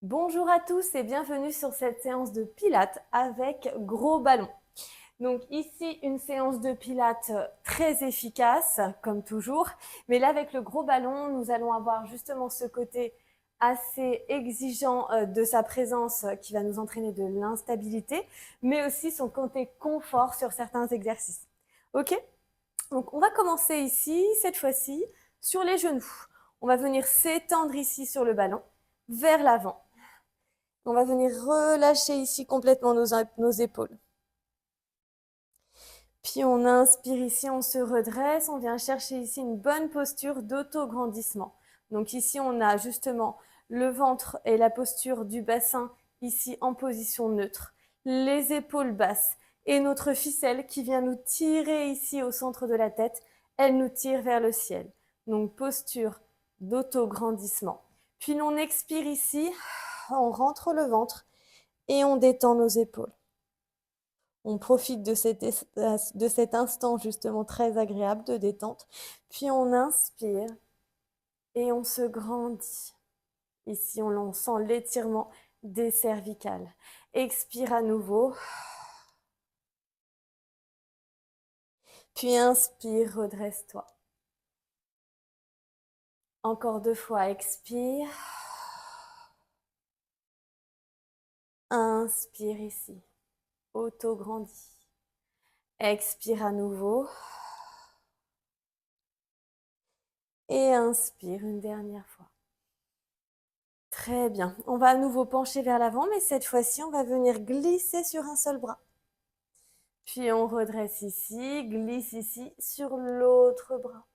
Bonjour à tous et bienvenue sur cette séance de pilates avec gros ballon. Donc ici, une séance de pilates très efficace, comme toujours. Mais là, avec le gros ballon, nous allons avoir justement ce côté assez exigeant de sa présence qui va nous entraîner de l'instabilité, mais aussi son côté confort sur certains exercices. Ok? Donc on va commencer ici, cette fois-ci, sur les genoux. On va venir s'étendre ici sur le ballon, vers l'avant. On va venir relâcher ici complètement nos épaules. Puis on inspire ici, on se redresse, on vient chercher ici une bonne posture d'autograndissement. Donc ici, on a justement le ventre et la posture du bassin ici en position neutre, les épaules basses et notre ficelle qui vient nous tirer ici au centre de la tête, elle nous tire vers le ciel. Donc posture d'autograndissement. Puis on expire ici, on rentre le ventre et on détend nos épaules. On profite de cet instant justement très agréable de détente. Puis on inspire et on se grandit. Ici, on sent l'étirement des cervicales. Expire à nouveau. Puis inspire, redresse-toi. Encore 2 fois, expire. Inspire ici. Auto-grandis. Expire à nouveau. Et inspire une dernière fois. Très bien. On va à nouveau pencher vers l'avant, mais cette fois-ci, on va venir glisser sur un seul bras. Puis on redresse ici, glisse ici sur l'autre bras.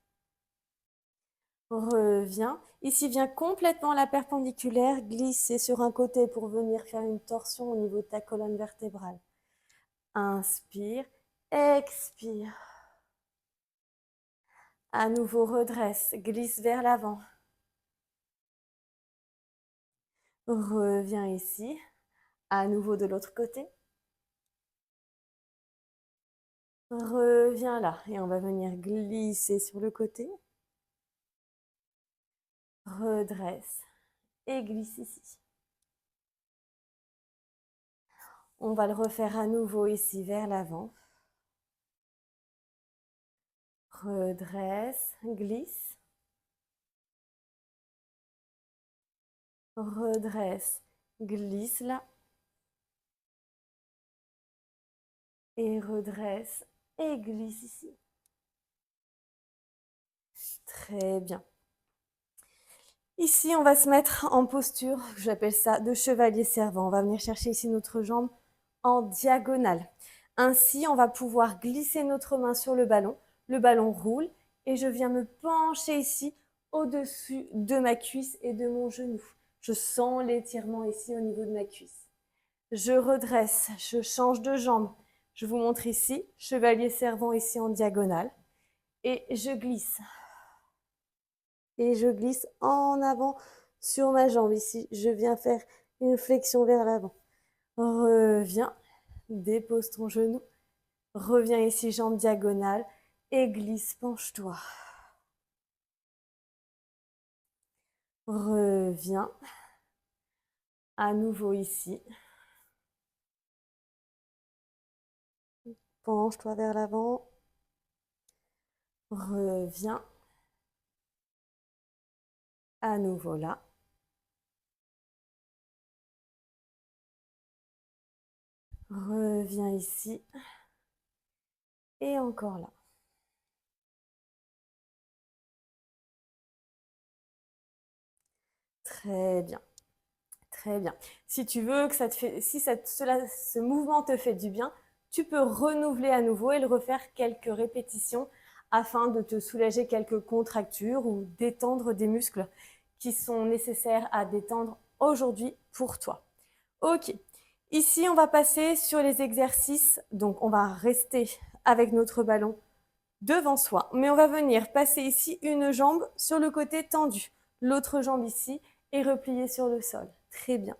Reviens. Ici, viens complètement à la perpendiculaire, glisser sur un côté pour venir faire une torsion au niveau de ta colonne vertébrale. Inspire, expire. À nouveau, redresse, glisse vers l'avant. Reviens ici. À nouveau de l'autre côté. Reviens là et on va venir glisser sur le côté. Redresse et glisse ici. On va le refaire à nouveau ici vers l'avant. Redresse, glisse. Redresse, glisse là. Et redresse et glisse ici. Très bien. Ici, on va se mettre en posture, j'appelle ça de chevalier servant. On va venir chercher ici notre jambe en diagonale. Ainsi, on va pouvoir glisser notre main sur le ballon roule et je viens me pencher ici au-dessus de ma cuisse et de mon genou. Je sens l'étirement ici au niveau de ma cuisse. Je redresse, je change de jambe. Je vous montre ici, chevalier servant ici en diagonale et je glisse. Et je glisse en avant sur ma jambe ici. Je viens faire une flexion vers l'avant. Reviens, dépose ton genou. Reviens ici, jambe diagonale et glisse, penche-toi. Reviens. À nouveau ici. Penche-toi vers l'avant. Reviens. À nouveau là. Reviens ici. Et encore là. Très bien. Très bien. Si tu veux que ce mouvement te fait du bien, tu peux renouveler à nouveau et le refaire quelques répétitions afin de te soulager quelques contractures ou détendre des muscles qui sont nécessaires à détendre aujourd'hui pour toi. Ok. Ici, on va passer sur les exercices. Donc, on va rester avec notre ballon devant soi, mais on va venir passer ici une jambe sur le côté tendu, l'autre jambe ici et repliée sur le sol. Très bien.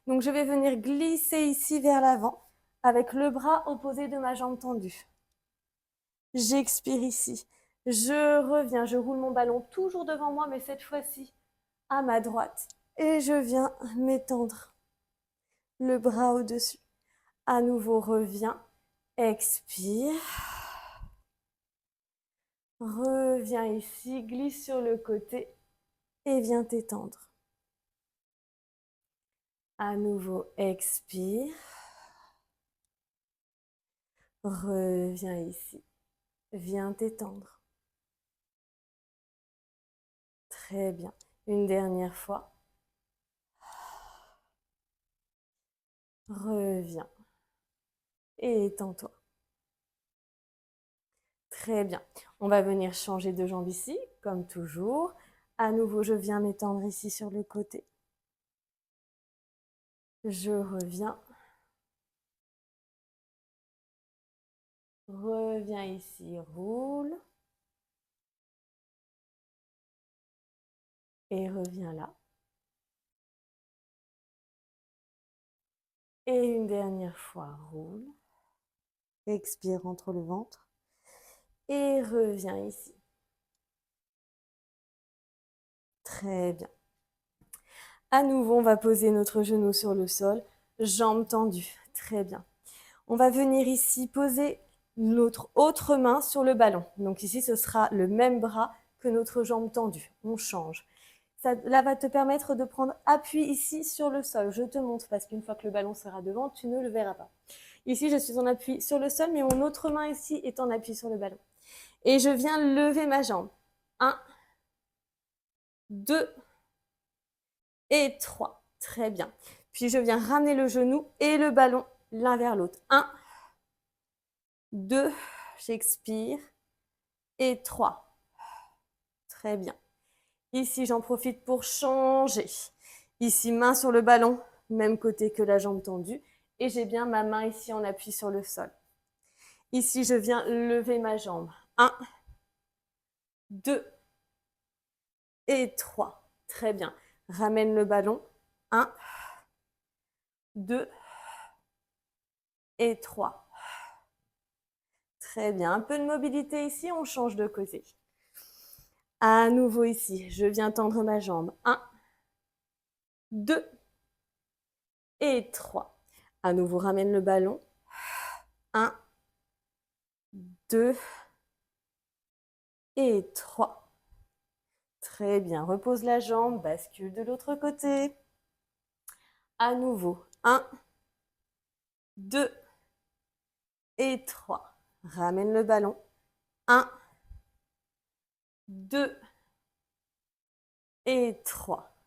Donc je vais venir glisser ici vers l'avant avec le bras opposé de ma jambe tendue. J'expire ici. Je reviens, je roule mon ballon toujours devant moi, mais cette fois-ci à ma droite. Et je viens m'étendre le bras au-dessus. À nouveau, reviens. Expire. Reviens ici, glisse sur le côté et viens t'étendre. À nouveau, expire. Reviens ici. Viens t'étendre. Très bien. Une dernière fois. Reviens. Et étends-toi. Très bien. On va venir changer de jambe ici, comme toujours. À nouveau, je viens m'étendre ici sur le côté. Je reviens. Reviens ici, roule. Et reviens là. Et une dernière fois, roule. Expire entre le ventre. Et reviens ici. Très bien. À nouveau, on va poser notre genou sur le sol, jambes tendues. Très bien. On va venir ici poser notre autre main sur le ballon. Donc ici, ce sera le même bras que notre jambe tendue. On change. Ça là, va te permettre de prendre appui ici sur le sol. Je te montre parce qu'une fois que le ballon sera devant, tu ne le verras pas. Ici, je suis en appui sur le sol, mais mon autre main ici est en appui sur le ballon. Et je viens lever ma jambe. 1, 2 et 3. Très bien. Puis je viens ramener le genou et le ballon l'un vers l'autre. 1, 2, j'expire. Et 3. Très bien. Ici, j'en profite pour changer. Ici, main sur le ballon, même côté que la jambe tendue. Et j'ai bien ma main ici en appui sur le sol. Ici, je viens lever ma jambe. 1, 2 et 3. Très bien. Ramène le ballon. 1, 2 et 3. Très bien. Un peu de mobilité ici, on change de côté. À nouveau ici, je viens tendre ma jambe. 1, 2 et 3. À nouveau, ramène le ballon. 1, 2 et 3. Très bien. Repose la jambe, bascule de l'autre côté. À nouveau. 1, 2 et 3. Ramène le ballon. 1, 2 et 3.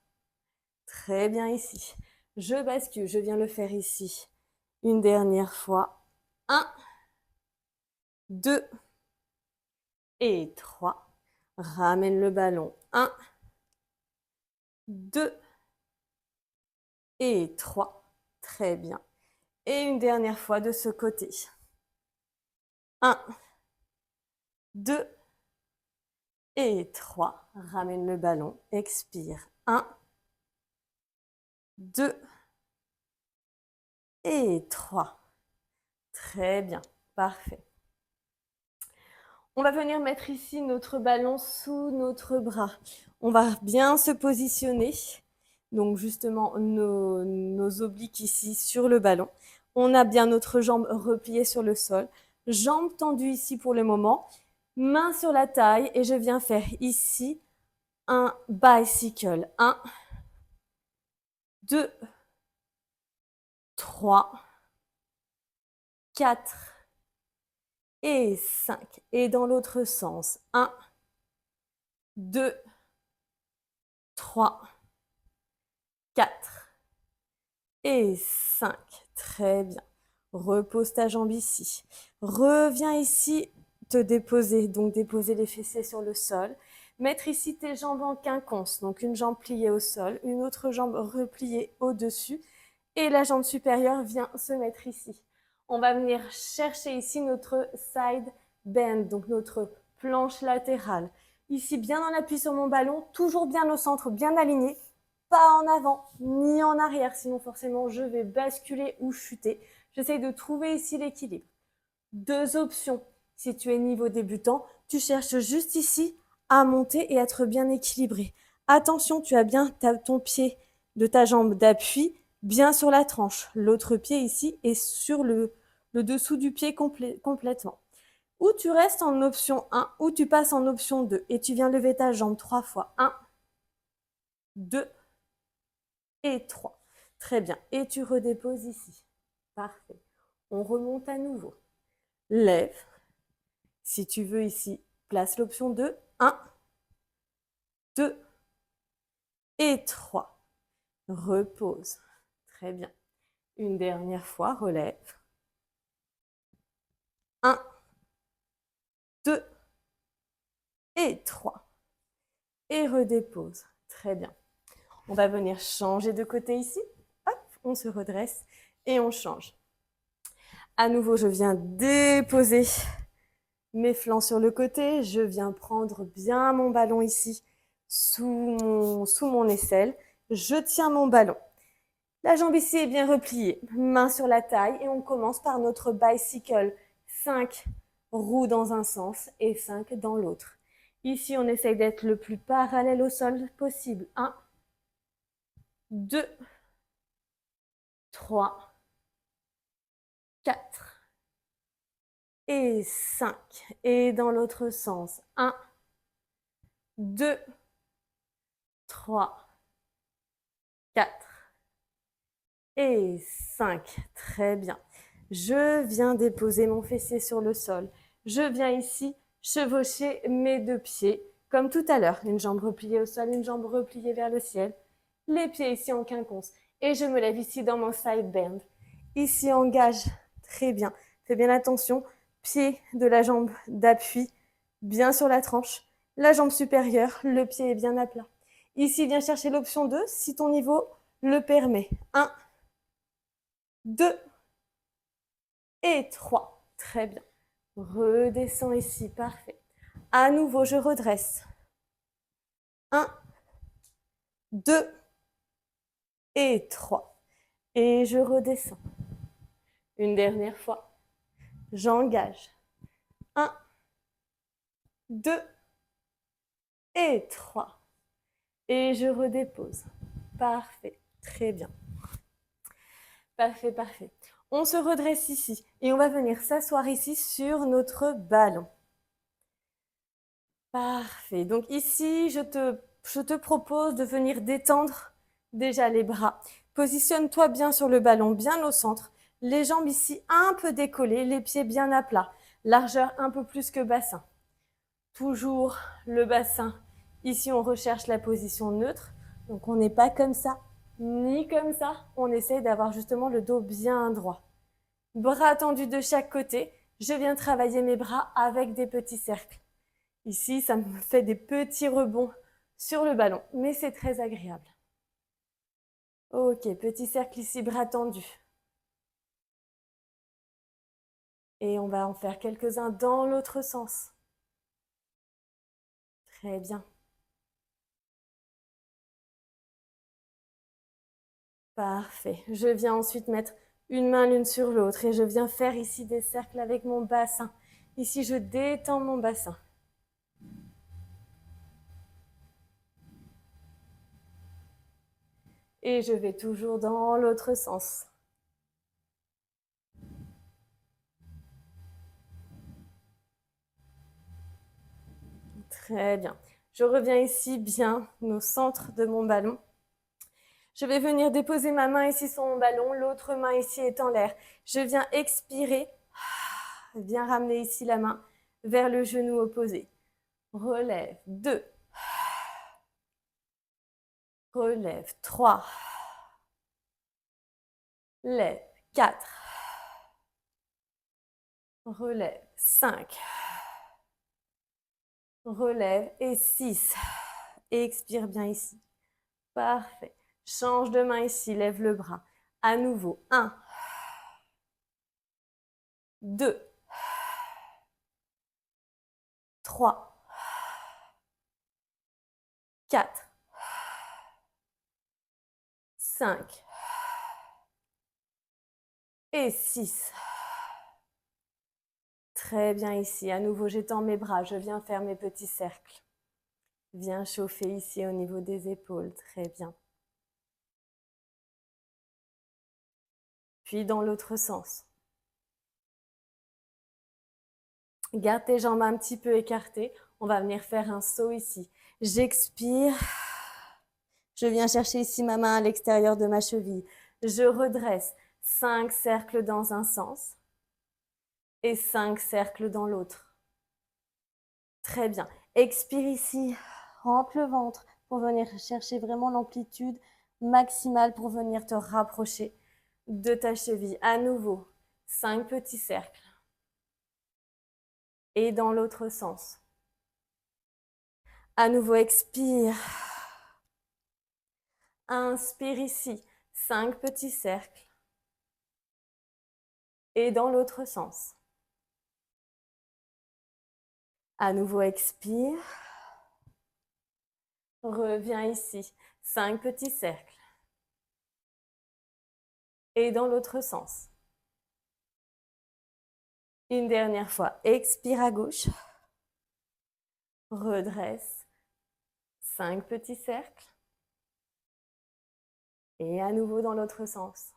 Très bien ici. Je bascule, je viens le faire ici. Une dernière fois. 1, 2 et 3. Ramène le ballon. 1, 2 et 3. Très bien. Et une dernière fois de ce côté. 1, 2 et 3. Ramène le ballon. Expire. 1, 2 et 3. Très bien. Parfait. On va venir mettre ici notre ballon sous notre bras. On va bien se positionner. Donc justement, nos obliques ici sur le ballon. On a bien notre jambe repliée sur le sol. Jambes tendues ici pour le moment. Main sur la taille et je viens faire ici un bicycle. 1, 2, 3, 4 et 5. Et dans l'autre sens. 1, 2, 3, 4 et 5. Très bien. Repose ta jambe ici. Reviens ici te déposer. Donc déposer les fessiers sur le sol. Mettre ici tes jambes en quinconce. Donc une jambe pliée au sol, une autre jambe repliée au-dessus. Et la jambe supérieure vient se mettre ici. On va venir chercher ici notre side bend, donc notre planche latérale. Ici, bien en appui sur mon ballon, toujours bien au centre, bien aligné. Pas en avant, ni en arrière, sinon forcément je vais basculer ou chuter. J'essaye de trouver ici l'équilibre. Deux options. Si tu es niveau débutant, tu cherches juste ici à monter et être bien équilibré. Attention, tu as bien ton pied de ta jambe d'appui bien sur la tranche. L'autre pied ici est sur le dessous du pied complètement. Ou tu restes en option 1, ou tu passes en option 2 et tu viens lever ta jambe 3 fois. 1, 2 et 3. Très bien. Et tu redéposes ici. Parfait. On remonte à nouveau. Lève. Si tu veux ici, place l'option 2. 1, 2 et 3. Repose. Très bien. Une dernière fois, relève. 1, 2 et 3. Et redépose. Très bien. On va venir changer de côté ici. Hop, on se redresse et on change. À nouveau, je viens déposer mes flancs sur le côté. Je viens prendre bien mon ballon ici sous mon aisselle. Je tiens mon ballon. La jambe ici est bien repliée, main sur la taille et on commence par notre bicycle. 5 roues dans un sens et 5 dans l'autre. Ici, on essaye d'être le plus parallèle au sol possible. 1, 2, 3, 4 et 5. Et dans l'autre sens. 1, 2, 3, 4 et 5. Très bien. Je viens déposer mon fessier sur le sol. Je viens ici chevaucher mes deux pieds, comme tout à l'heure. Une jambe repliée au sol, une jambe repliée vers le ciel. Les pieds ici en quinconce. Et je me lève ici dans mon side bend. Ici, engage. Très bien. Fais bien attention. Pied de la jambe d'appui, bien sur la tranche. La jambe supérieure, le pied est bien à plat. Ici, viens chercher l'option 2 si ton niveau le permet. 1, 2 et 3. Très bien. Redescends ici. Parfait. À nouveau, je redresse. 1, 2 et 3. Et je redescends. Une dernière fois. J'engage. 1, 2 et 3. Et je redépose. Parfait. Très bien. Parfait, parfait. On se redresse ici et on va venir s'asseoir ici sur notre ballon. Parfait. Donc ici, je te propose de venir détendre déjà les bras. Positionne-toi bien sur le ballon, bien au centre. Les jambes ici un peu décollées, les pieds bien à plat. Largeur un peu plus que bassin. Toujours le bassin. Ici, on recherche la position neutre. Donc, on n'est pas comme ça, ni comme ça. On essaie d'avoir justement le dos bien droit. Bras tendus de chaque côté. Je viens travailler mes bras avec des petits cercles. Ici, ça me fait des petits rebonds sur le ballon, mais c'est très agréable. Ok, petit cercle ici, bras tendus. Et on va en faire quelques-uns dans l'autre sens. Très bien. Parfait. Je viens ensuite mettre une main l'une sur l'autre et je viens faire ici des cercles avec mon bassin. Ici, je détends mon bassin. Et je vais toujours dans l'autre sens. Très bien. Je reviens ici bien au centre de mon ballon. Je vais venir déposer ma main ici sur mon ballon, l'autre main ici est en l'air. Je viens expirer, viens ramener ici la main vers le genou opposé. Relève, 2. Relève, 3. Lève, 4. Relève, 5. Relève et 6. Et expire bien ici. Parfait. Change de main ici, lève le bras. À nouveau, 1, 2, 3, 4, 5 et 6. Très bien ici. À nouveau, j'étends mes bras. Je viens faire mes petits cercles. Viens chauffer ici au niveau des épaules. Très bien. puis dans l'autre sens. Garde tes jambes un petit peu écartées. On va venir faire un saut ici. J'expire. Je viens chercher ici ma main à l'extérieur de ma cheville. Je redresse 5 cercles dans un sens et 5 cercles dans l'autre. Très bien. Expire ici. Rentre le ventre pour venir chercher vraiment l'amplitude maximale pour venir te rapprocher de ta cheville. À nouveau, 5 petits cercles. Et dans l'autre sens. À nouveau, expire. Inspire ici, 5 petits cercles. Et dans l'autre sens. À nouveau, expire. Reviens ici, 5 petits cercles. Et dans l'autre sens. Une dernière fois, expire à gauche. Redresse, 5 petits cercles. Et à nouveau dans l'autre sens.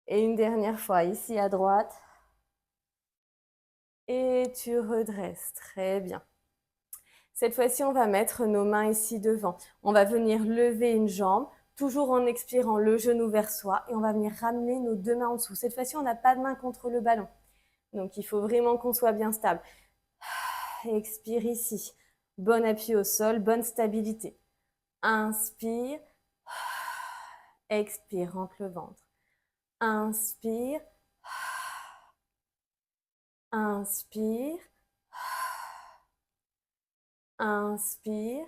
Et une dernière fois, ici à droite. Et tu redresses, très bien. Cette fois-ci, on va mettre nos mains ici devant. On va venir lever une jambe, toujours en expirant le genou vers soi. Et on va venir ramener nos 2 mains en dessous. Cette fois-ci, on n'a pas de main contre le ballon. Donc, il faut vraiment qu'on soit bien stable. Expire ici. Bon appui au sol, bonne stabilité. Inspire. Expire, rentre le ventre. Inspire. Inspire. Inspire.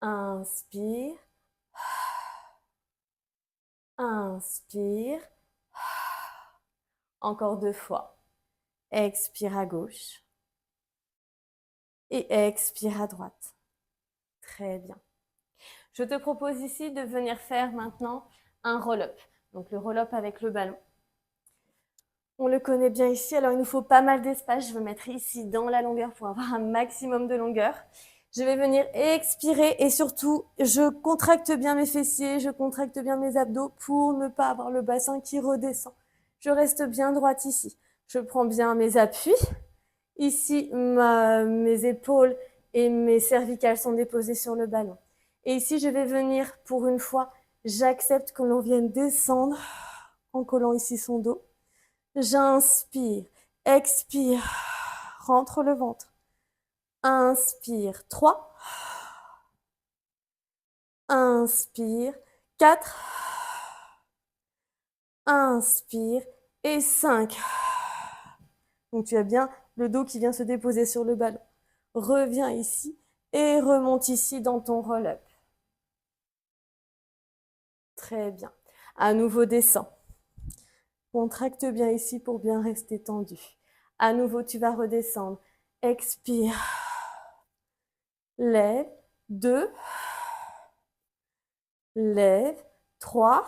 Inspire. Inspire. Encore 2 fois. Expire à gauche. Et expire à droite. Très bien. Je te propose ici de venir faire maintenant un roll-up. Donc le roll-up avec le ballon. On le connaît bien ici, alors il nous faut pas mal d'espace. Je vais mettre ici dans la longueur pour avoir un maximum de longueur. Je vais venir expirer et surtout, je contracte bien mes fessiers, je contracte bien mes abdos pour ne pas avoir le bassin qui redescend. Je reste bien droite ici. Je prends bien mes appuis. Ici, mes épaules et mes cervicales sont déposées sur le ballon. Et ici, je vais venir pour une fois, j'accepte que l'on vienne descendre en collant ici son dos. J'inspire, expire, rentre le ventre. Inspire, 3. Inspire, 4. Inspire et 5. Donc tu as bien le dos qui vient se déposer sur le ballon. Reviens ici et remonte ici dans ton roll-up. Très bien. À nouveau, descends. Contracte bien ici pour bien rester tendu. À nouveau, tu vas redescendre. Expire. Lève. 2. Lève. 3.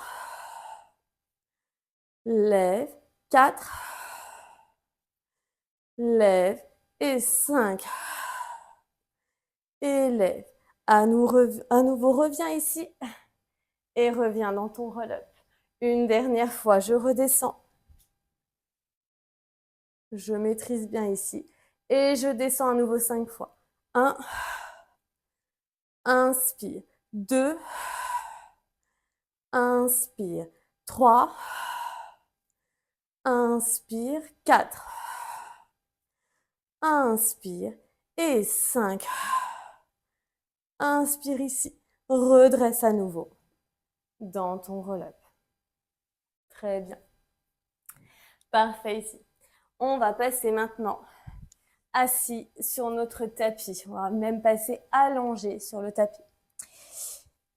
Lève. 4. Lève. Et 5. Et lève. À nouveau, reviens ici. Et reviens dans ton roll-up. Une dernière fois, je redescends. Je maîtrise bien ici. Et je descends à nouveau 5 fois. 1. Inspire. 2. Inspire. 3. Inspire. 4. Inspire. Et 5. Inspire ici. Redresse à nouveau dans ton roll-up. Très bien. Parfait ici. On va passer maintenant assis sur notre tapis. On va même passer allongé sur le tapis.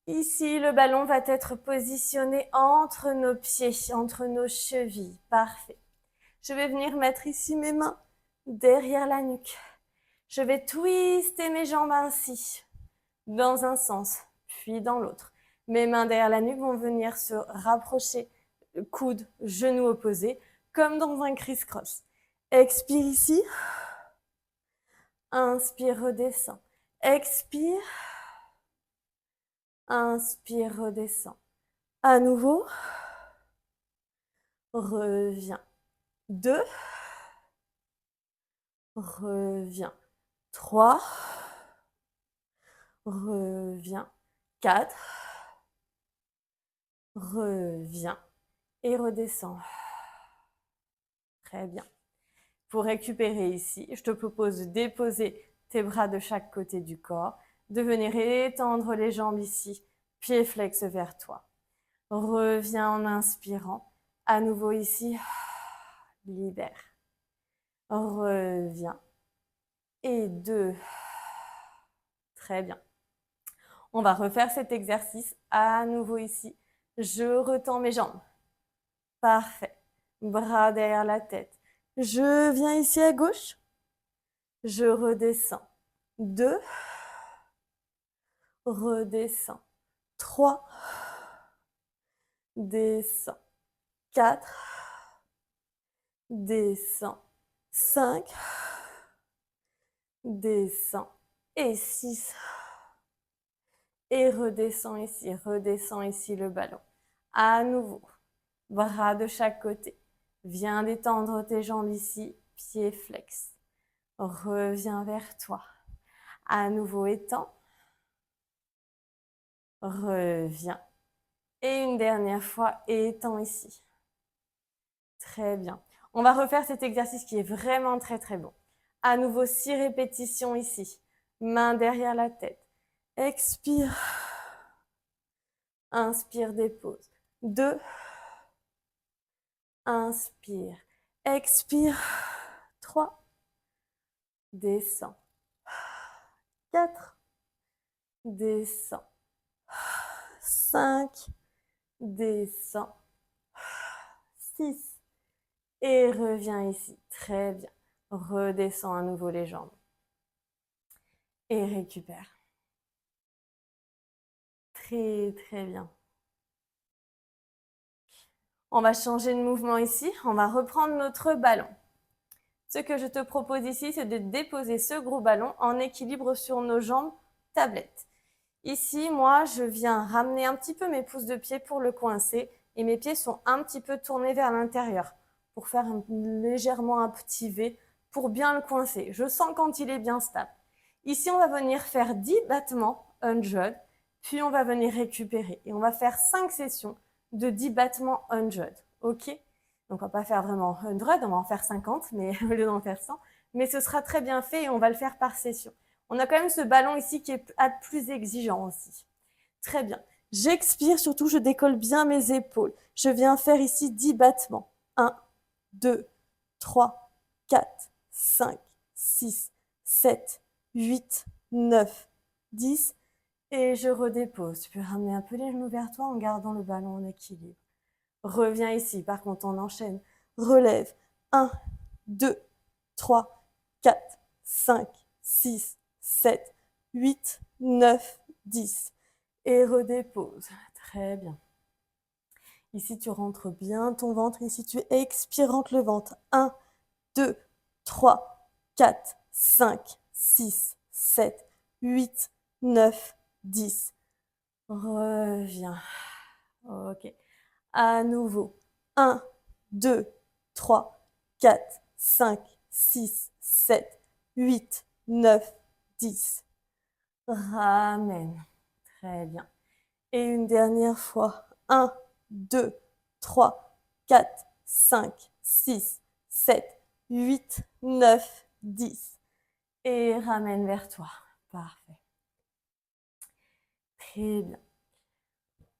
Ici, le ballon va être positionné entre nos pieds, entre nos chevilles. Parfait. Je vais venir mettre ici mes mains derrière la nuque. Je vais twister mes jambes ainsi, dans un sens, puis dans l'autre. Mes mains derrière la nuque vont venir se rapprocher, coude, genou opposé, comme dans un criss-cross. Expire ici. Inspire, redescends. Expire. Inspire, redescends. À nouveau. Reviens. 2. Reviens. 3. Reviens. 4. Reviens. Et redescends. Très bien. Pour récupérer ici, je te propose de déposer tes bras de chaque côté du corps, de venir étendre les jambes ici, pieds flex vers toi. Reviens en inspirant. À nouveau ici, libère. Reviens. Et 2. Très bien. On va refaire cet exercice à nouveau ici. Je retends mes jambes. Parfait. Bras derrière la tête. Je viens ici à gauche. Je redescends. 2. Redescends. 3. Descends. 4. Descends. 5. Descends. Et 6. Et redescends ici le ballon. À nouveau, bras de chaque côté. Viens détendre tes jambes ici, pieds flex. Reviens vers toi. À nouveau, étends. Reviens. Et une dernière fois, étends ici. Très bien. On va refaire cet exercice qui est vraiment très très bon. À nouveau, 6 répétitions ici. Main derrière la tête. Expire. Inspire, dépose. 2. Inspire. Expire. 3. Descends. 4. Descends. 5. Descends. 6. Et reviens ici. Très bien. Redescends à nouveau les jambes. Et récupère. Très, très bien. On va changer de mouvement ici. On va reprendre notre ballon. Ce que je te propose ici, c'est de déposer ce gros ballon en équilibre sur nos jambes tablettes. Ici, moi, je viens ramener un petit peu mes pouces de pied pour le coincer et mes pieds sont un petit peu tournés vers l'intérieur pour faire légèrement un petit V pour bien le coincer. Je sens quand il est bien stable. Ici, on va venir faire 10 battements 100, puis on va venir récupérer et on va faire 5 sessions de 10 battements 100. OK? Donc, on va pas faire vraiment 100, on va en faire 50, mais au lieu d'en faire 100. Mais ce sera très bien fait et on va le faire par session. On a quand même ce ballon ici qui est plus exigeant aussi. Très bien. J'expire, surtout je décolle bien mes épaules. Je viens faire ici 10 battements. 1, 2, 3, 4, 5, 6, 7, 8, 9, 10. Et je redépose. Tu peux ramener un peu les genoux vers toi en gardant le ballon en équilibre. Reviens ici. Par contre, on enchaîne. Relève. 1, 2, 3, 4, 5, 6, 7, 8, 9, 10. Et redépose. Très bien. Ici, tu rentres bien ton ventre. Ici, tu expires, rentre le ventre. 1, 2, 3, 4, 5, 6, 7, 8, 9, 10. Reviens. OK. À nouveau. 1, 2, 3, 4, 5, 6, 7, 8, 9, 10. Ramène. Très bien. Et une dernière fois. 1, 2, 3, 4, 5, 6, 7, 8, 9, 10. Et ramène vers toi. Parfait. Très bien.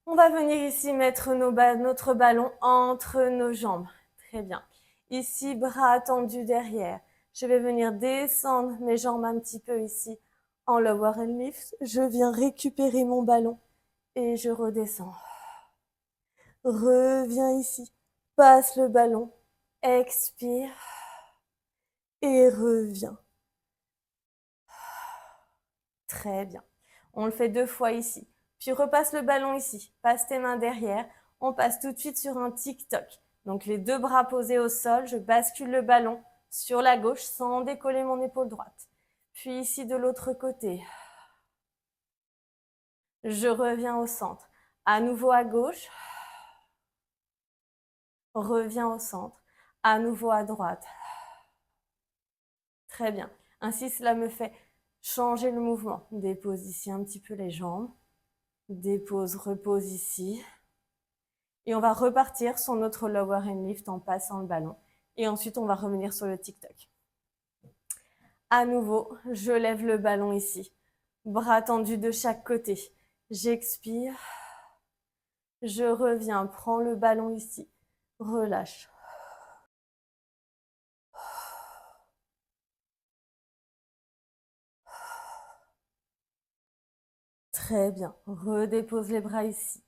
On va venir ici mettre notre ballon entre nos jambes. Très bien. Ici, bras tendus derrière. Je vais venir descendre mes jambes un petit peu ici en lower and lift. Je viens récupérer mon ballon et je redescends. Reviens ici. Passe le ballon. Expire. Et reviens. Très bien. On le fait 2 fois ici. Puis repasse le ballon ici. Passe tes mains derrière. On passe tout de suite sur un tic-toc. Donc les 2 bras posés au sol. Je bascule le ballon sur la gauche sans décoller mon épaule droite. Puis ici de l'autre côté. Je reviens au centre. À nouveau à gauche. reviens au centre, à nouveau à droite. Très bien. Ainsi, cela me fait changer le mouvement. Dépose ici un petit peu les jambes. Dépose, repose ici. Et on va repartir sur notre lower hand lift en passant le ballon. Et ensuite, on va revenir sur le tic-toc. À nouveau, je lève le ballon ici. Bras tendus de chaque côté. J'expire. Je reviens, prends le ballon ici. Relâche. Très bien. Redépose les bras ici.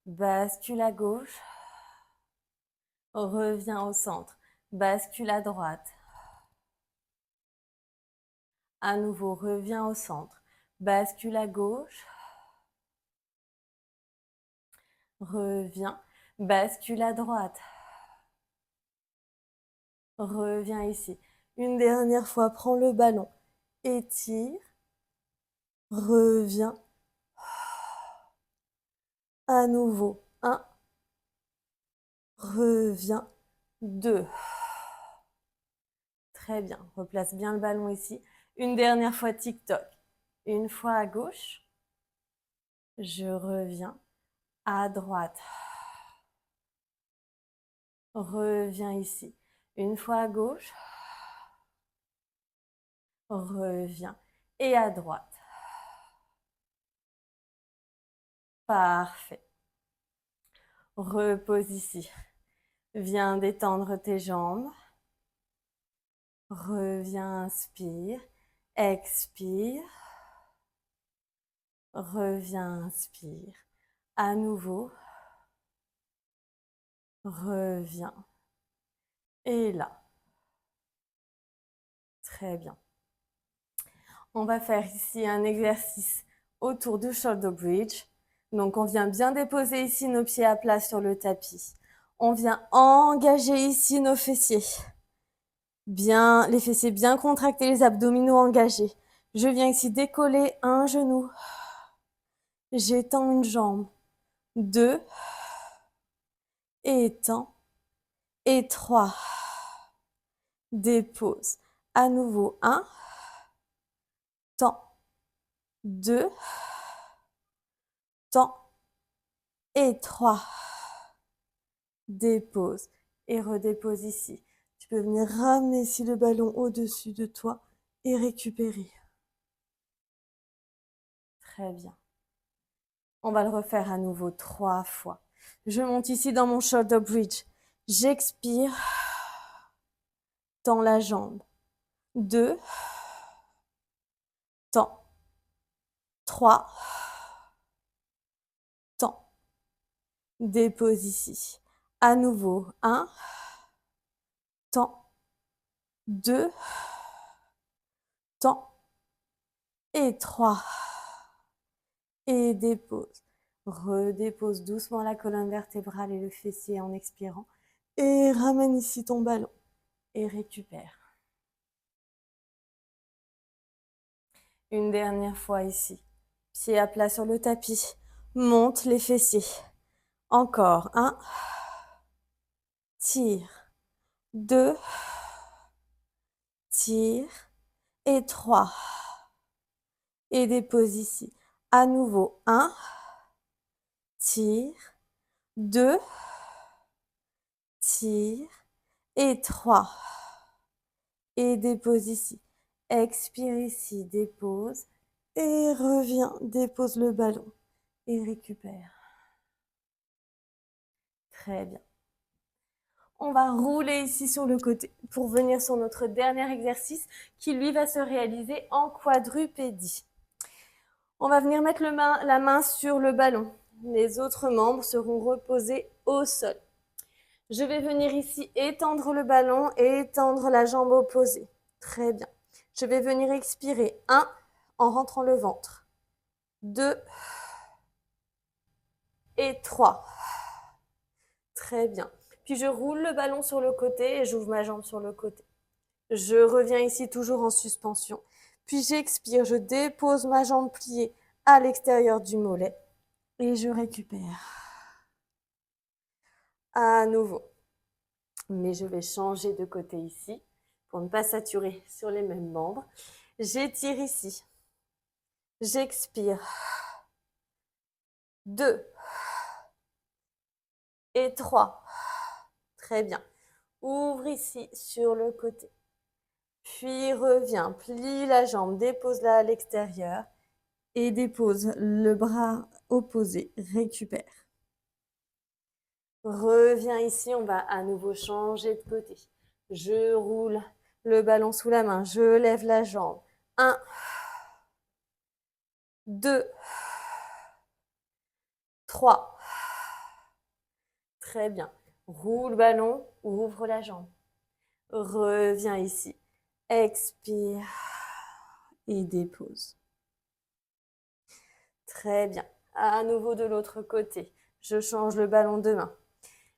Bascule à gauche. Reviens au centre. Bascule à droite. À nouveau, reviens au centre. Bascule à gauche. Reviens. Bascule à droite. Reviens ici. Une dernière fois, prends le ballon. Étire. Reviens. À nouveau. 1. Reviens. 2. Très bien. Replace bien le ballon ici. Une dernière fois, tic-toc. Une fois à gauche. Je reviens. À droite. Reviens ici. Une fois à gauche. Reviens. Et à droite. Parfait. Repose ici. Viens détendre tes jambes. Reviens, inspire. Expire. Reviens, inspire. À nouveau. Reviens. Et là. Très bien. On va faire ici un exercice autour du shoulder bridge. Donc, on vient bien déposer ici nos pieds à plat sur le tapis. On vient engager ici nos fessiers. Bien, les fessiers bien contractés, les abdominaux engagés. Je viens ici décoller un genou. J'étends une jambe. 2. Étends. Et 3. Dépose. À nouveau 1. Tends. 2. Tends. Et 3. Dépose. Et redépose ici. Tu peux venir ramener ici le ballon au-dessus de toi et récupérer. Très bien. On va le refaire à nouveau 3 fois. Je monte ici dans mon shoulder bridge. J'expire. Tends la jambe. 2. Tends. 3. Tends. Dépose ici. À nouveau. 1. Tends. 2. Tends. Et 3. Et dépose. Redépose doucement la colonne vertébrale et le fessier en expirant. Et ramène ici ton ballon. Et récupère. Une dernière fois ici. Pied à plat sur le tapis. Monte les fessiers. Encore. 1. Tire. 2. Tire. Et 3. Et dépose ici. À nouveau. 1. Tire. 2. Tire. Et 3. Et dépose ici. Expire ici. Dépose. Et reviens. Dépose le ballon. Et récupère. Très bien. On va rouler ici sur le côté pour venir sur notre dernier exercice qui lui va se réaliser en quadrupédie. On va venir mettre la main sur le ballon. Les autres membres seront reposés au sol. Je vais venir ici étendre le ballon et étendre la jambe opposée. Très bien. Je vais venir expirer. 1 en rentrant le ventre. 2 et 3. Très bien. Puis je roule le ballon sur le côté et j'ouvre ma jambe sur le côté. Je reviens ici toujours en suspension. Puis j'expire, je dépose ma jambe pliée à l'extérieur du mollet et je récupère. À nouveau. Mais je vais changer de côté ici pour ne pas saturer sur les mêmes membres. J'étire ici. J'expire. 2 et 3. Très bien. Ouvre ici sur le côté. Puis reviens, plie la jambe, dépose-la à l'extérieur et dépose le bras opposé. Récupère. Reviens ici, on va à nouveau changer de côté. Je roule le ballon sous la main, je lève la jambe. 1, 2, 3. Très bien. Roule le ballon, ouvre la jambe. Reviens ici. Expire et dépose. Très bien. À nouveau de l'autre côté. Je change le ballon de main.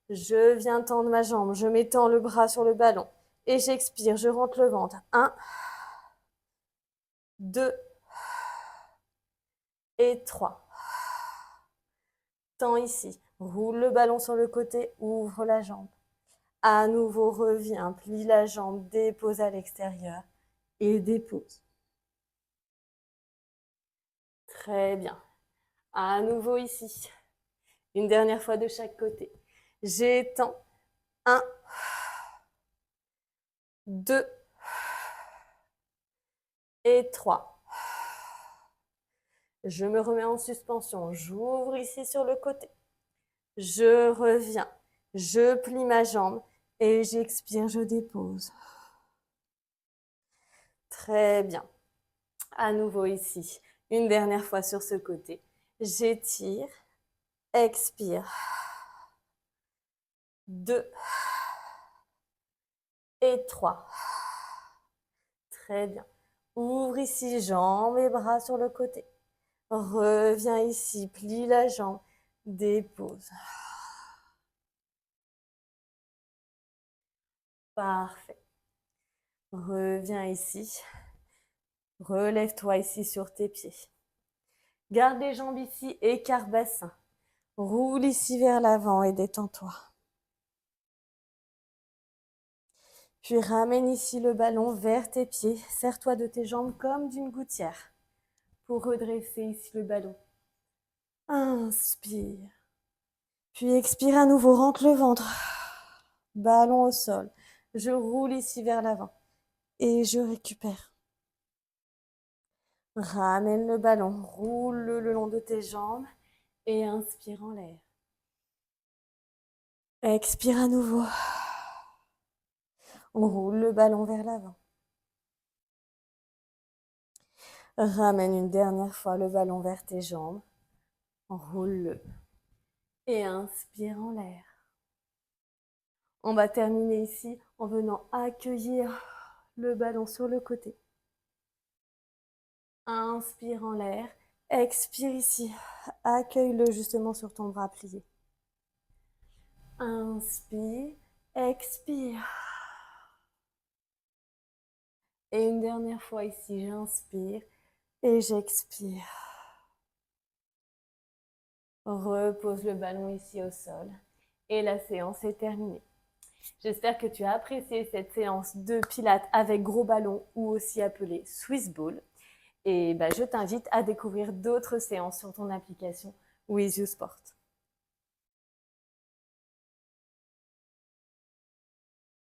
Je viens tendre ma jambe. Je m'étends le bras sur le ballon. Et j'expire. Je rentre le ventre. 1, 2 et 3. Tends ici. Roule le ballon sur le côté. Ouvre la jambe. À nouveau, reviens. Plie la jambe. Dépose à l'extérieur. Et dépose. Très bien. À nouveau ici. Une dernière fois de chaque côté. J'étends. 1, 2 et 3. Je me remets en suspension. J'ouvre ici sur le côté. Je reviens. Je plie ma jambe et j'expire, je dépose. Très bien. À nouveau ici. Une dernière fois sur ce côté. J'étire. Expire. 2 et 3. Très bien. Ouvre ici, jambes et bras sur le côté. Reviens ici, plie la jambe, dépose. Parfait. Reviens ici. Relève-toi ici sur tes pieds. Garde les jambes ici, écart bassin. Roule ici vers l'avant et détends-toi. Puis ramène ici le ballon vers tes pieds. Serre-toi de tes jambes comme d'une gouttière pour redresser ici le ballon. Inspire. Puis expire à nouveau, rentre le ventre. Ballon au sol. Je roule ici vers l'avant et je récupère. Ramène le ballon, roule le long de tes jambes et inspire en l'air. Expire à nouveau. On roule le ballon vers l'avant. Ramène une dernière fois le ballon vers tes jambes. Roule-le. Et inspire en l'air. On va terminer ici en venant accueillir le ballon sur le côté. Inspire en l'air. Expire ici. Accueille-le justement sur ton bras plié. Inspire. Expire. Et une dernière fois ici, j'inspire et j'expire. Repose le ballon ici au sol. Et la séance est terminée. J'espère que tu as apprécié cette séance de pilates avec gros ballon ou aussi appelée Swiss Ball. Et je t'invite à découvrir d'autres séances sur ton application With You Sport.